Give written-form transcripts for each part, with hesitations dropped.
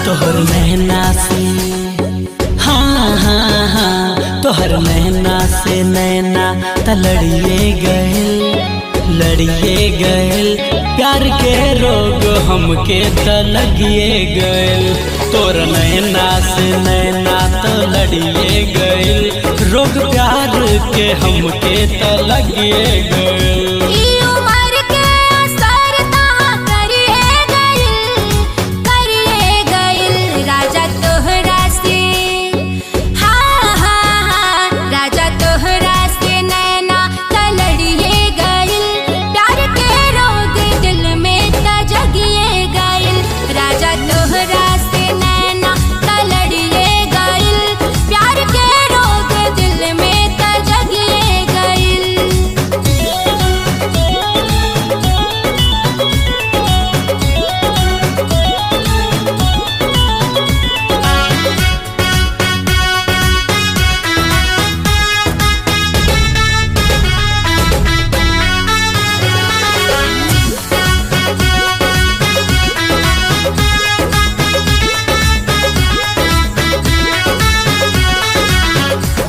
तोहर नैना से हाँ हाँ हाँ तोहर नैना से नैना तलड़िए गए प्यार के रोग हमके तलगिए गए। तोर नैना से नैना तलड़िए गए रोग प्यार के हमके तलगिए गए।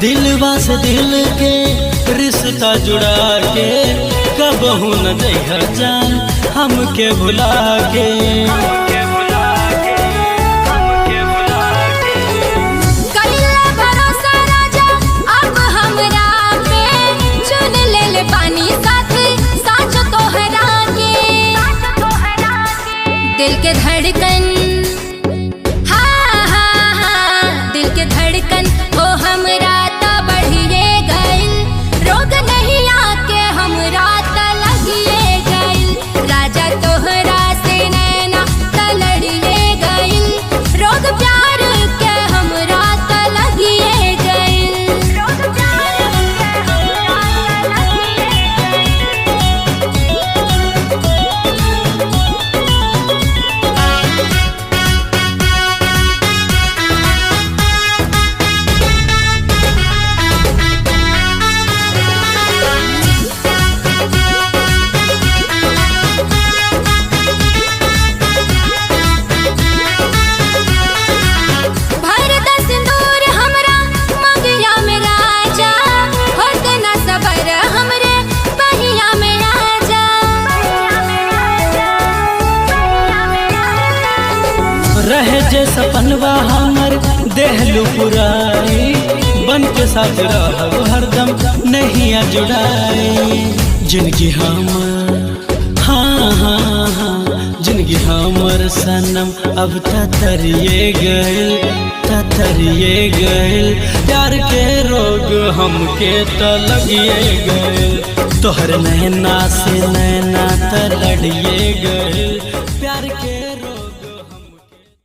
दिलवा से दिल के रिश्ता जुड़ा के कबहू न जइहा जान हमके भुला के। कलिला भरोसा राजा अब हमरा पे चुन ले पानी साथ साच तोहरा के दिल के धड़कन हाँ हाँ हाँ दिल के धड़कन हो हमरा रहे जे सपनवा हमर देहलू पुराई बन के साथ रहब हरदम नहीं जुड़ाई। जिंदगी हमर हाँ हाँ हाँ जिंदगी हमर सनम अब ततरिए गए प्यार के रोग हमके तलगिए गए। तोहर नैना से नैना तलड़िए गए प्यार के